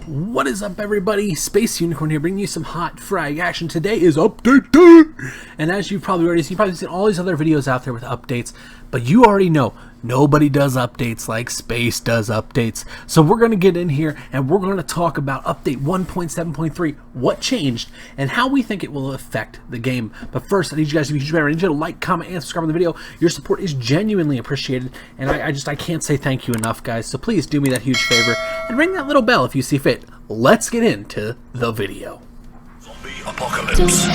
What is up, everybody? Space Unicorn here, bringing you some hot frag action. Today is update day, and as you've probably already seen, you've probably seen all these other videos out there with updates, but you already know nobody does updates like Space does updates. So we're going to get in here and we're going to talk about update 1.7.3, what changed, and how we think it will affect the game. But first, I need you guys to be huge favor. I need you to like, comment, and subscribe on the video. Your support is genuinely appreciated, and I can't say thank you enough, guys. So please do me that huge favor and ring that little bell if you see fit. Let's get into the video. Zombie apocalypse.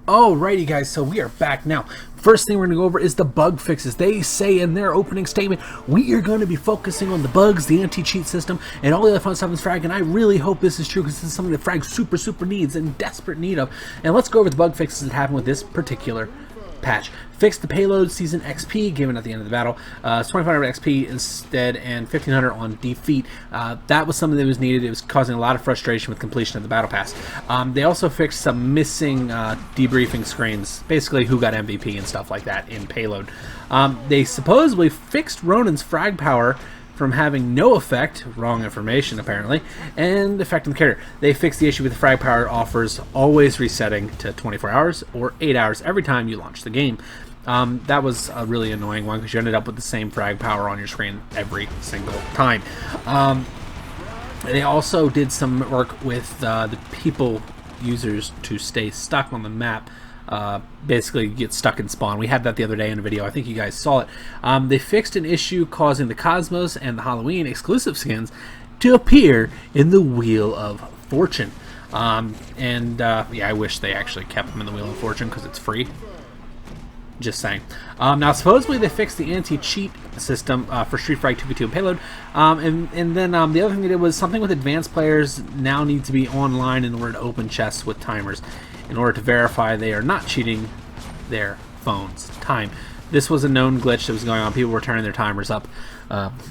Alrighty, guys, so we are back now. First thing we're going to go over is the bug fixes. They say in their opening statement, we are going to be focusing on the bugs, the anti-cheat system, and all the other fun stuff in Frag, and I really hope this is true because this is something that Frag super needs, in desperate need of. And let's go over the bug fixes that happened with this particular patch. Fixed the payload season XP given at the end of the battle. It's 2500 XP instead and 1500 on defeat. That was something that was needed. It was causing a lot of frustration with completion of the battle pass. They also fixed some missing debriefing screens, basically who got MVP and stuff like that in payload. They supposedly fixed Ronin's frag power from having no effect, wrong information apparently, and affecting the carrier. They fixed the issue with the frag power offers always resetting to 24 hours or 8 hours every time you launch the game. That was a really annoying one because you ended up with the same frag power on your screen every single time. They also did some work with the people users to stay stuck on the map. Basically get stuck in spawn. We had that the other day in a video. I think you guys saw it. They fixed an issue causing the Cosmos and the Halloween exclusive skins to appear in the Wheel of Fortune. Yeah, I wish they actually kept them in the Wheel of Fortune because it's free. Just saying. Now, supposedly they fixed the anti-cheat system for Street Frag 2v2 and payload. And then the other thing they did was something with advanced players now need to be online in order to open chests with timers, in order to verify they are not cheating their phone's time. This was a known glitch that was going on. People were turning their timers up,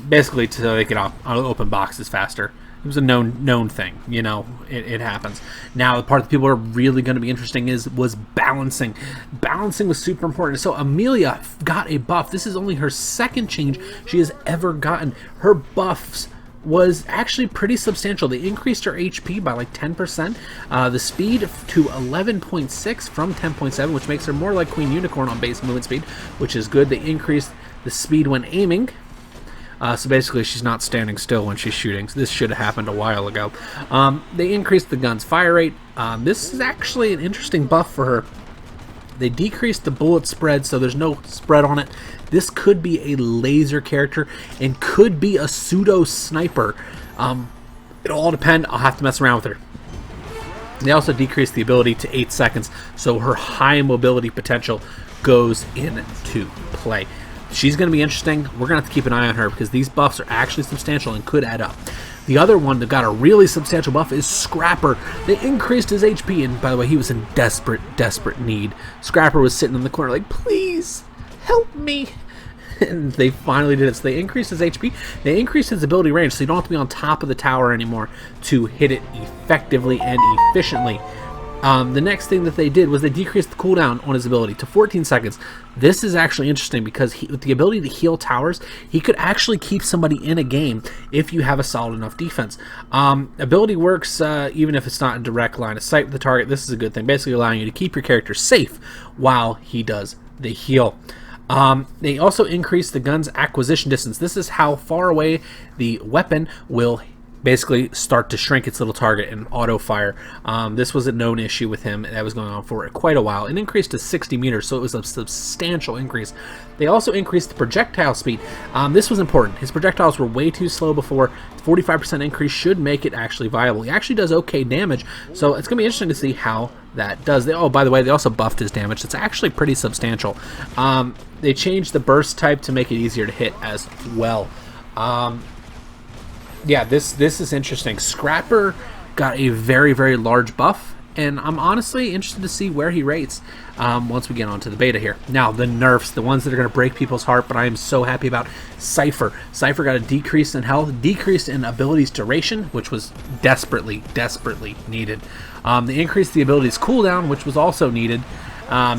basically so they could open boxes faster. It was a known thing, you know. It happens. Now, the part that people are really going to be interesting was balancing. Balancing was super important. So Amelia got a buff. This is only her second change she has ever gotten. Her buffs was actually pretty substantial. They increased her HP by like 10%, the speed to 11.6 from 10.7, which makes her more like Queen Unicorn on base movement speed, which is good. They increased the speed when aiming. So basically she's not standing still when she's shooting. So this should have happened a while ago. They increased the gun's fire rate. This is actually an interesting buff for her. They decreased the bullet spread, so there's no spread on it. This could be a laser character and could be a pseudo sniper. It'll all depend. I'll have to mess around with her. They also decreased the ability to 8 seconds, so her high mobility potential goes into play. She's going to be interesting. We're going to have to keep an eye on her because these buffs are actually substantial and could add up. The other one that got a really substantial buff is Scrapper. They increased his HP, and by the way, he was in desperate need. Scrapper was sitting in the corner like, please, help me. And they finally did it. So they increased his HP. They increased his ability range, so you don't have to be on top of the tower anymore to hit it effectively and efficiently. The next thing that they did was they decreased the cooldown on his ability to 14 seconds. This is actually interesting because with the ability to heal towers, he could actually keep somebody in a game if you have a solid enough defense. Ability works even if it's not in direct line of sight with the target. This is a good thing, basically allowing you to keep your character safe while he does the heal. They also increased the gun's acquisition distance. This is how far away the weapon will basically start to shrink its little target and auto fire. This was a known issue with him that was going on for quite a while. It increased to 60 meters, so it was a substantial increase. They also increased the projectile speed. This was important. His projectiles were way too slow before. 45% increase should make it actually viable. He actually does okay damage, so it's going to be interesting to see how that does. Oh, by the way, they also buffed his damage. It's actually pretty substantial. They changed the burst type to make it easier to hit as well. Yeah, this is interesting. Scrapper got a very large buff, and I'm honestly interested to see where he rates once we get onto the beta here. Now, the nerfs, the ones that are going to break people's heart, but I am so happy about Cypher. Cypher got a decrease in health, decrease in abilities duration, which was desperately needed. They increased the abilities cooldown, which was also needed.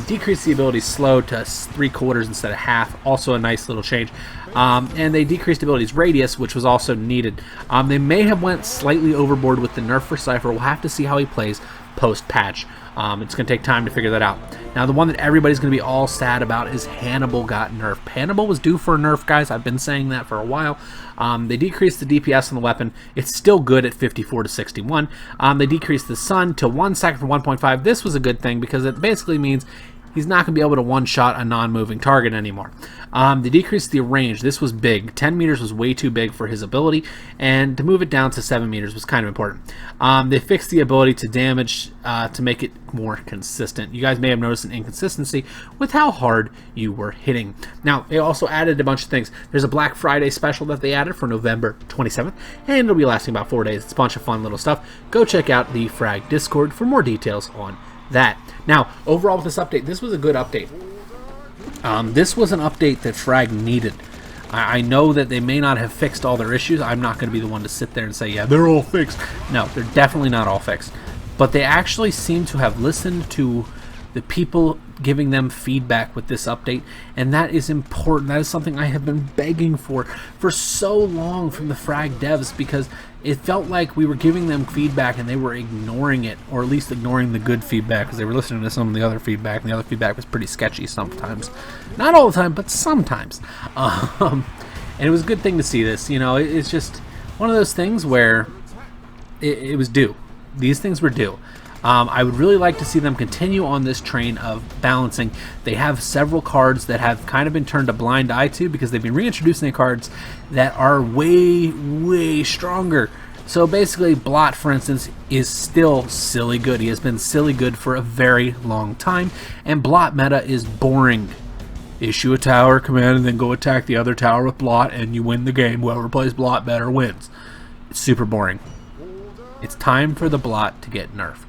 Decreased the ability slow to 3/4 instead of half, also a nice little change. And they decreased abilities radius, which was also needed. They may have went slightly overboard with the nerf for Cypher. We'll have to see how he plays post-patch. It's going to take time to figure that out. Now, the one that everybody's going to be all sad about is Hannibal got nerfed. Hannibal was due for a nerf, guys. I've been saying that for a while. They decreased the DPS on the weapon. It's still good at 54 to 61. They decreased the stun to 1 second from 1.5. This was a good thing because it basically means he's not going to be able to one-shot a non-moving target anymore. They decreased the range. This was big. 10 meters was way too big for his ability, and to move it down to 7 meters was kind of important. They fixed the ability to damage to make it more consistent. You guys may have noticed an inconsistency with how hard you were hitting. Now, they also added a bunch of things. There's a Black Friday special that they added for November 27th, and it'll be lasting about 4 days. It's a bunch of fun little stuff. Go check out the Frag Discord for more details on that. Now, overall with this update, this was a good update. This was an update that Frag needed. I know that they may not have fixed all their issues. I'm not going to be the one to sit there and say, yeah, they're all fixed. No, they're definitely not all fixed. But they actually seem to have listened to the people giving them feedback with this update, and that is important. That is something I have been begging for so long from the Frag devs, because it felt like we were giving them feedback and they were ignoring it, or at least ignoring the good feedback, because they were listening to some of the other feedback, and the other feedback was pretty sketchy sometimes. Not all the time, but sometimes. And it was a good thing to see this. You know, it's just one of those things where it was due. These things were due. I would really like to see them continue on this train of balancing. They have several cards that have kind of been turned a blind eye to because they've been reintroducing cards that are way, way stronger. So basically, Blot, for instance, is still silly good. He has been silly good for a very long time, and Blot meta is boring. Issue a tower command and then go attack the other tower with Blot, and you win the game. Whoever plays Blot better wins. It's super boring. It's time for the Blot to get nerfed.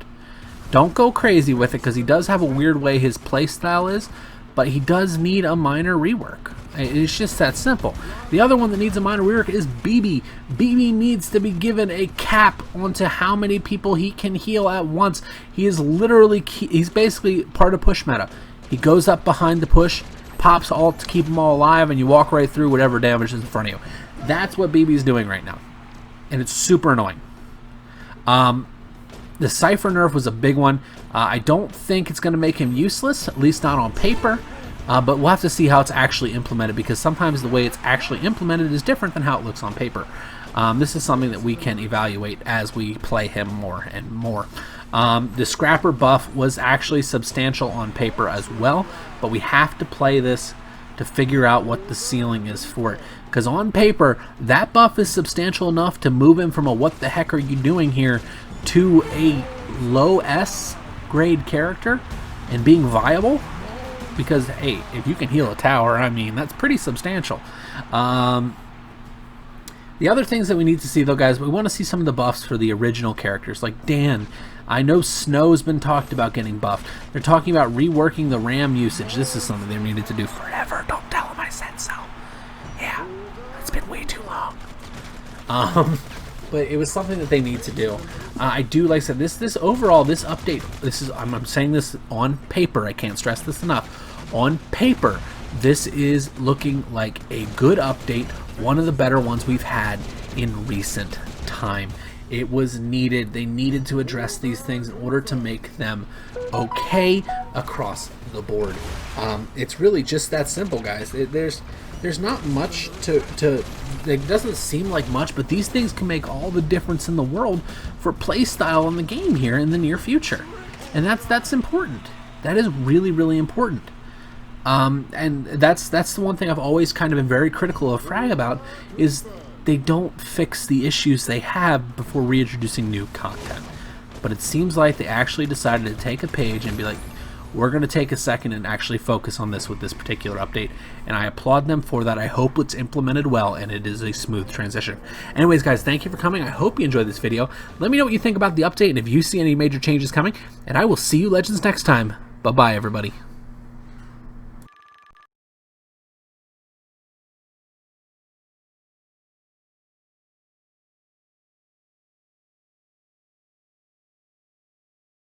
Don't go crazy with it, because he does have a weird way his playstyle is, but he does need a minor rework. It's just that simple. The other one that needs a minor rework is BB. BB needs to be given a cap onto how many people he can heal at once. He is literally, he's basically part of push meta. He goes up behind the push, pops ult to keep them all alive, and you walk right through whatever damage is in front of you. That's what BB's doing right now, and it's super annoying. The Cypher nerf was a big one. I don't think it's going to make him useless, at least not on paper, but we'll have to see how it's actually implemented, because sometimes the way it's actually implemented is different than how it looks on paper. This is something that we can evaluate as we play him more and more. The Scrapper buff was actually substantial on paper as well, but we have to play this to figure out what the ceiling is for it. Because on paper, that buff is substantial enough to move him from a what the heck are you doing here to a low S grade character and being viable. Because, hey, if you can heal a tower, I mean, that's pretty substantial. The other things that we need to see, though, guys, we want to see some of the buffs for the original characters, like Dan. I know Snow's been talked about getting buffed. They're talking about reworking the RAM usage. This is something they needed to do forever. Don't tell them I said so. Yeah, it's been way too long. But it was something that they need to do. I do, like I said, this overall, this update, I'm saying this on paper, I can't stress this enough. On paper, this is looking like a good update, one of the better ones we've had in recent time. It was needed. They needed to address these things in order to make them okay across the board. It's really just that simple, guys. There's not much to it doesn't seem like much, but these things can make all the difference in the world for playstyle in the game here in the near future. And that's important. That is really, really important. And that's the one thing I've always kind of been very critical of Frag about, is they don't fix the issues they have before reintroducing new content. But it seems like they actually decided to take a page and be like, we're going to take a second and actually focus on this with this particular update, and I applaud them for that. I hope it's implemented well and it is a smooth transition. Anyways, guys, thank you for coming. I hope you enjoyed this video. Let me know what you think about the update and if you see any major changes coming, and I will see you Legends next time. Bye-bye, everybody.